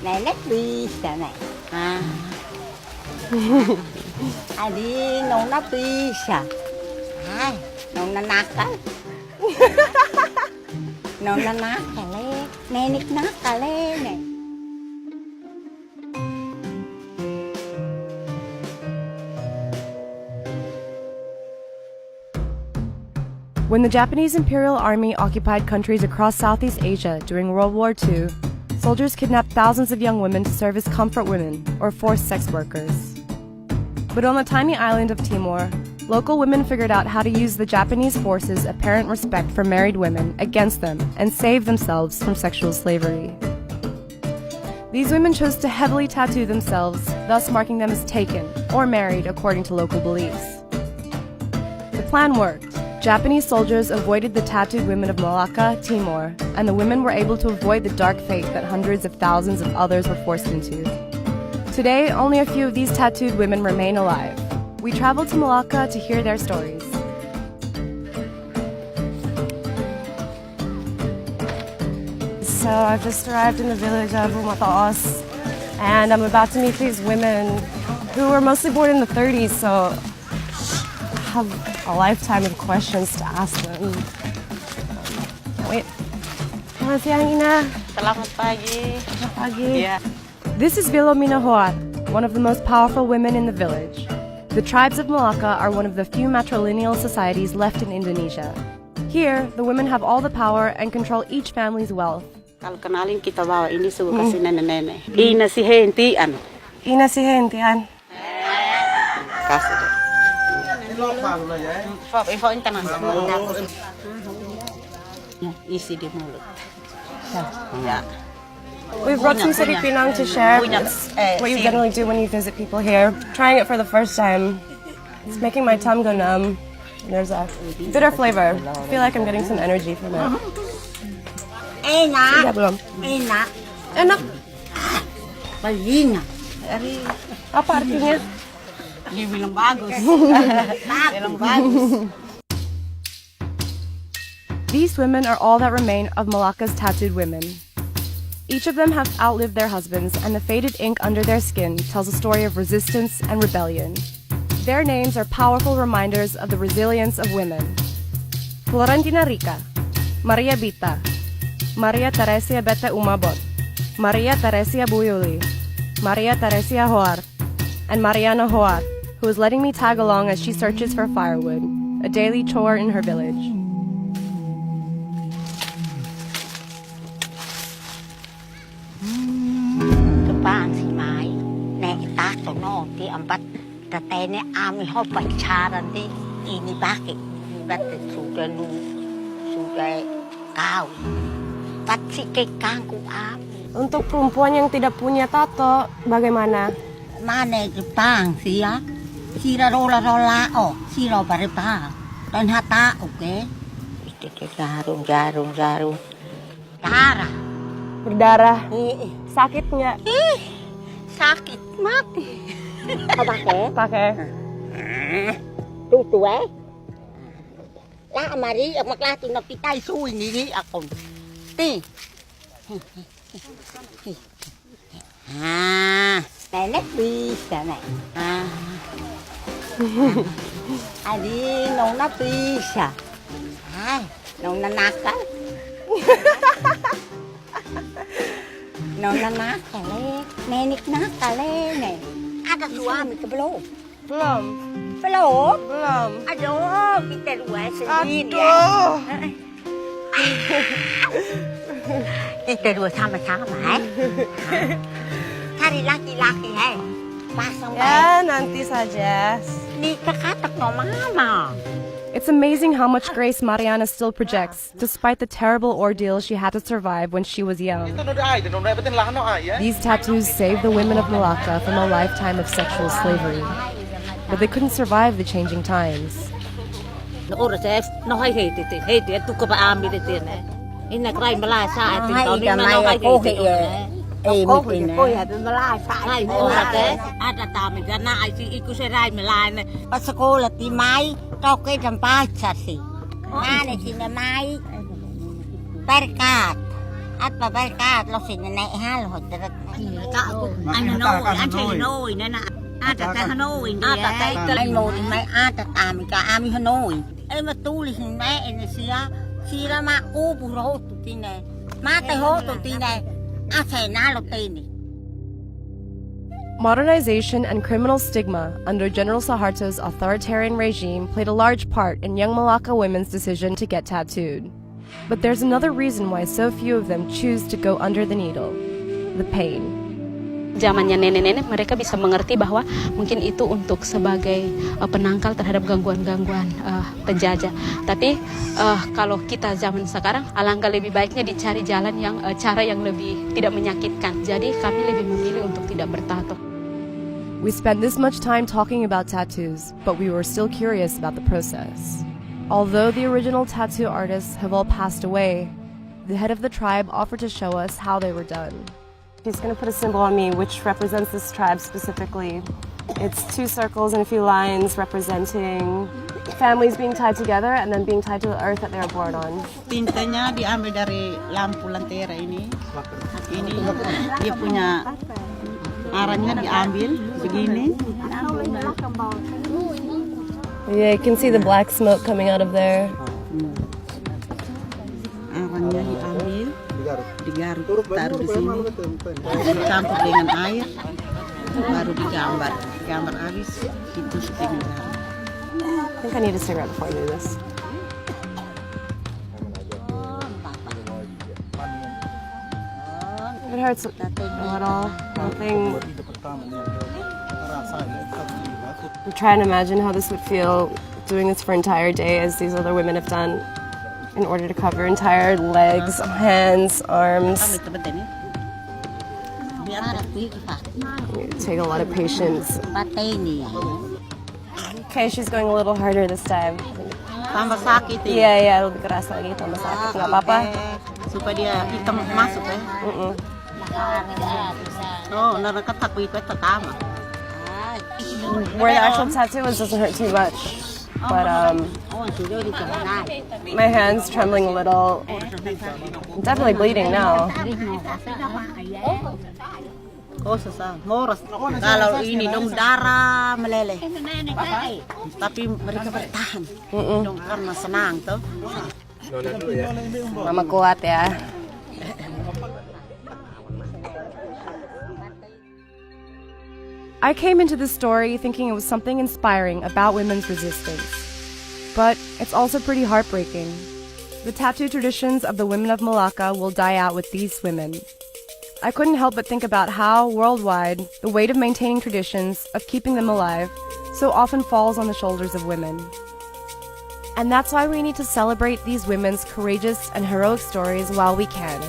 Này nét bisa này. Adi nong na bisa. Nong na nakal. Nong na nakale. Nenik nakale này. When the Japanese Imperial Army occupied countries across Southeast Asia during World War II, soldiers kidnapped thousands of young women to serve as comfort women or forced sex workers. But on the tiny island of Timor, local women figured out how to use the Japanese forces' apparent respect for married women against them and save themselves from sexual slavery. These women chose to heavily tattoo themselves, thus marking them as taken or married according to local beliefs. The plan worked. Japanese soldiers avoided the tattooed women of Malaka Timor, and the women were able to avoid the dark fate that hundreds of thousands of others were forced into. Today, only a few of these tattooed women remain alive. We traveled to Malaka to hear their stories. So I've just arrived in the village of Umataos, and I'm about to meet these women who were mostly born in the 30s, so I have a lifetime of questions to ask them. Wait. Selamat siang, Ina. Selamat pagi. Selamat pagi. Yeah. This is Vilomina Hoat, one of the most powerful women in the village. The tribes of Malaka are one of the few matrilineal societies left in Indonesia. Here, the women have all the power and control each family's wealth. Kalau kenalin kita bawa ini suruh kasih nenek-nenek. Ina si hentian. Ina si hentian. Kasih deh. Info internet. Isi di mulut. Ya. We've brought some City Pinang to share. It's what you generally do when you visit people here. Trying it for the first time. It's making my tongue go numb. There's a bitter flavor. I feel like I'm getting some energy from it. Enak. Sudah belum? Enak. Enak. Palinga. Apa artinya? Dia bilang bagus. Bilang bagus. These women are all that remain of Malaka's tattooed women. Each of them have outlived their husbands, and the faded ink under their skin tells a story of resistance and rebellion. Their names are powerful reminders of the resilience of women. Florentina Rica, Maria Bita, Maria Teresia Bete Umabot, Maria Teresia Buyuli, Maria Teresia Hoar, and Mariana Hoar, who is letting me tag along as she searches for firewood, a daily chore in her village. Kepaan si Mai, nek tato no ti ambat tatene ami ho pacaran ti ini bakit batet sudah kau pasti kekangku ami. Untuk perempuan yang tidak punya tato, bagaimana? Mana Jepang sih ya? Sira rola oh, sira baripang. Dan hata oke. Jarum. Darah. Berdarah. Sakit nggak? Sakit mati. Kau pakai? Pakai. Tuh lah mari maklah tu nak kita isu ini aku. Ti. Nenek bisa nih. Adi nong na bisa. Nong na nakal. Nong na nakale. Nenek nakale nih. Ada suami ke belum? Belum. Belum? Belum. Aduh, kita dua sendiri ya. Kita dua sama-sama ya. Cari laki-laki ya. Pasang Ya, nanti saja. nikah katak no mama. It's amazing how much grace Mariana still projects, despite the terrible ordeal she had to survive when she was young. These tattoos saved the women of Malaka from a lifetime of sexual slavery. But they couldn't survive the changing times. Ada tamu karena ikut serai melayani. Pas sekolah di Mai, kau ke tempat sasi. Mana sini Mai? Berkat. At babalik lo sinanay halo tarat. Ano no, anche Hanoi na ata ta Hanoi ndi. Ata ta mo mai ata ami ka ami Hanoi. Ai matuli hin mai en sia sira ma u buro tu tine. Ma te ho tu tine. Ate na lo tini. Modernization and criminal stigma under General Suharto's authoritarian regime played a large part in young Malaka women's decision to get tattooed. But there's another reason why so few of them choose to go under the needle: the pain. Zamannya nenek-nenek mereka bisa mengerti bahwa mungkin itu untuk sebagai penangkal terhadap gangguan-gangguan penjajah. Tapi kalau kita zaman sekarang, alangkah lebih baiknya dicari jalan yang cara yang lebih tidak menyakitkan. Jadi kami lebih memilih untuk tidak bertato. We spent this much time talking about tattoos, but we were still curious about the process. Although the original tattoo artists have all passed away, the head of the tribe offered to show us how they were done. She's going to put a symbol on me which represents this tribe specifically. It's 2 circles and a few lines representing families being tied together and then being tied to the earth that they were born on. Tintanya diambil dari lampu lentera ini. Ini dia punya arahnya diambil begini. Yeah, you can see the black smoke coming out of there. Arahnya diambil, digaruk, taruh di sini, dicampur dengan air, baru digambar. Gambar habis, ditusuk dengan garam. I think I need a cigarette before I do this. It hurts a little. Nothing. I'm trying to imagine how this would feel doing this for an entire day, as these other women have done, in order to cover entire legs, hands, arms. It take a lot of patience. Okay, she's going a little harder this time. Tambah sakit ya? Yeah, lebih keras lagi, tambah sakit. Nggak apa-apa. Supaya dia hitam masuk ya? Oh, narakat aku itu pertama. Where the actual tattoo is doesn't hurt too much, but my hand's trembling a little. I'm definitely bleeding now. Oh, susah. Ngoros. Kalau ini dong darah meleleh. Tapi mereka bertahan. Dong karena senang tuh. Mama kuat ya. I came into this story thinking it was something inspiring about women's resistance. But it's also pretty heartbreaking. The tattoo traditions of the women of Malaka will die out with these women. I couldn't help but think about how, worldwide, the weight of maintaining traditions, of keeping them alive, so often falls on the shoulders of women. And that's why we need to celebrate these women's courageous and heroic stories while we can.